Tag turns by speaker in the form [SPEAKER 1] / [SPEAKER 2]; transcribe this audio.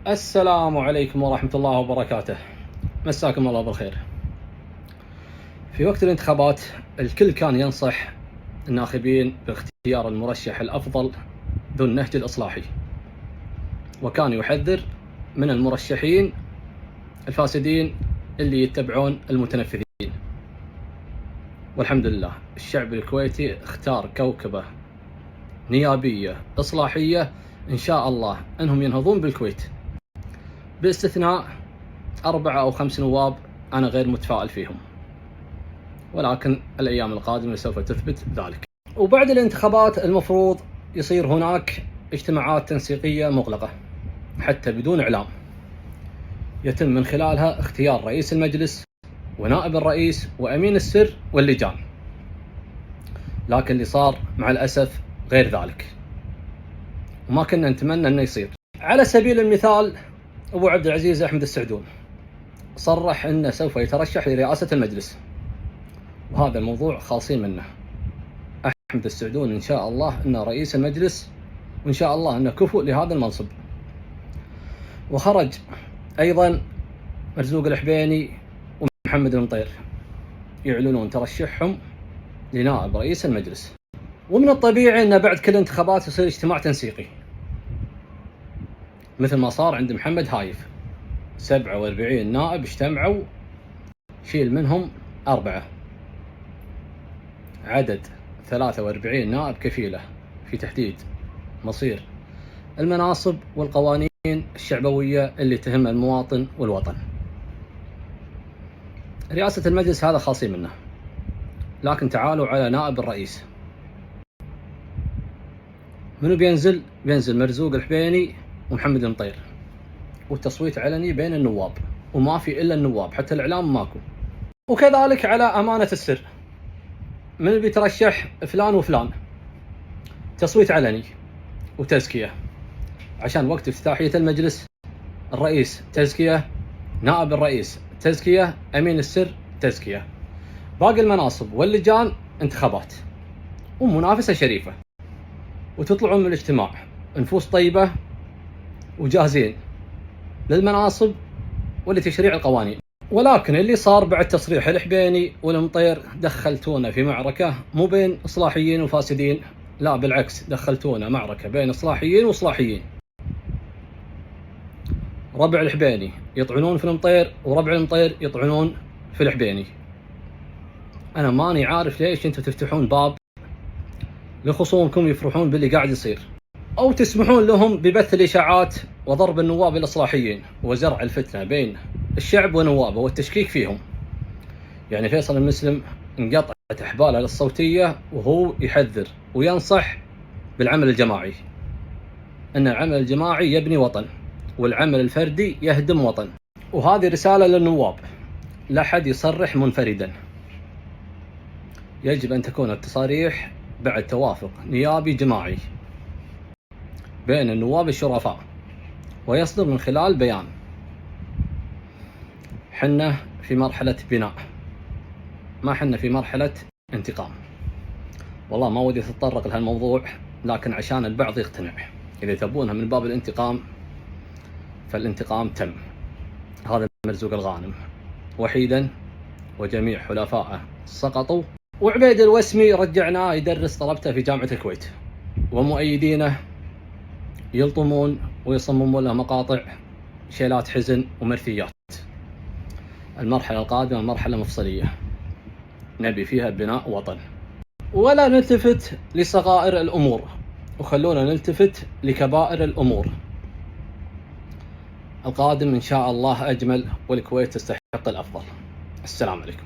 [SPEAKER 1] السلام عليكم ورحمة الله وبركاته. مساكم الله بالخير. في وقت الانتخابات الكل كان ينصح الناخبين باختيار المرشح الأفضل ذو النهج الإصلاحي، وكان يحذر من المرشحين الفاسدين اللي يتبعون المتنفذين. والحمد لله الشعب الكويتي اختار كوكبة نيابية إصلاحية إن شاء الله أنهم ينهضون بالكويت، باستثناء 4 أو 5 نواب أنا غير متفائل فيهم، ولكن الأيام القادمة سوف تثبت ذلك. وبعد الانتخابات المفروض يصير هناك اجتماعات تنسيقية مغلقة حتى بدون إعلام، يتم من خلالها اختيار رئيس المجلس ونائب الرئيس وأمين السر واللجان. لكن اللي صار مع الأسف غير ذلك، وما كنا نتمنى أنه يصير. على سبيل المثال أبو عبد العزيز أحمد السعدون صرح أنه سوف يترشح لرئاسة المجلس، وهذا الموضوع خالصين منه. أحمد السعدون إن شاء الله أنه رئيس المجلس، وإن شاء الله أنه كفؤ لهذا المنصب. وخرج أيضا مرزوق الحبيني ومحمد المطير يعلنون ترشحهم لنائب رئيس المجلس. ومن الطبيعي أن بعد كل انتخابات يصير اجتماع تنسيقي مثل ما صار عند محمد هايف. 47 نائب اجتمعوا، شيل منهم 4، عدد 43 نائب كفيلة في تحديد مصير المناصب والقوانين الشعبوية اللي تهم المواطن والوطن. رئاسة المجلس هذا خاصين منه، لكن تعالوا على نائب الرئيس. منو بينزل مرزوق الحبيني ومحمد المطير، والتصويت علني بين النواب، وما في إلا النواب، حتى الإعلام ماكو. وكذلك على أمانة السر، من بيترشح فلان وفلان، تصويت علني وتزكية، عشان وقت افتتاحية المجلس الرئيس تزكية، نائب الرئيس تزكية، أمين السر تزكية، باقي المناصب واللجان انتخابات ومنافسة شريفة، وتطلعون من الاجتماع نفوس طيبة وجاهزين للمناصب ولتشريع القوانين. ولكن اللي صار بعد تصريح الحبيني والمطير، دخلتونا في معركة مو بين إصلاحيين وفاسدين، لا بالعكس، دخلتونا معركة بين إصلاحيين وإصلاحيين. ربع الحبيني يطعنون في المطير، وربع المطير يطعنون في الحبيني. أنا ماني عارف ليش أنتم تفتحون باب لخصومكم يفرحون باللي قاعد يصير، أو تسمحون لهم ببث الإشاعات وضرب النواب الإصلاحيين وزرع الفتنة بين الشعب ونوابه والتشكيك فيهم. يعني فيصل المسلم انقطعت أحباله الصوتية وهو يحذر وينصح بالعمل الجماعي، أن العمل الجماعي يبني وطن، والعمل الفردي يهدم وطن. وهذه رسالة للنواب، لا حد يصرح منفردا، يجب أن تكون التصاريح بعد توافق نيابي جماعي بين النواب الشرفاء، ويصدر من خلال بيان. حنا في مرحلة بناء، ما حنا في مرحلة انتقام. والله ما ودي أتطرق لهالموضوع، لكن عشان البعض يقتنع، إذا تبونها من باب الانتقام فالانتقام تم. هذا مرزوق الغانم وحيدا وجميع حلفائه سقطوا، وعبيد الوسمي رجعناه يدرس طلبته في جامعة الكويت، ومؤيدينه يلطمون ويصممون له مقاطع شيلات حزن ومرثيات. المرحلة القادمة مرحلة مفصلية نبي فيها بناء وطن، ولا نلتفت لصغائر الأمور، وخلونا نلتفت لكبائر الأمور. القادم إن شاء الله أجمل، والكويت تستحق الأفضل. السلام عليكم.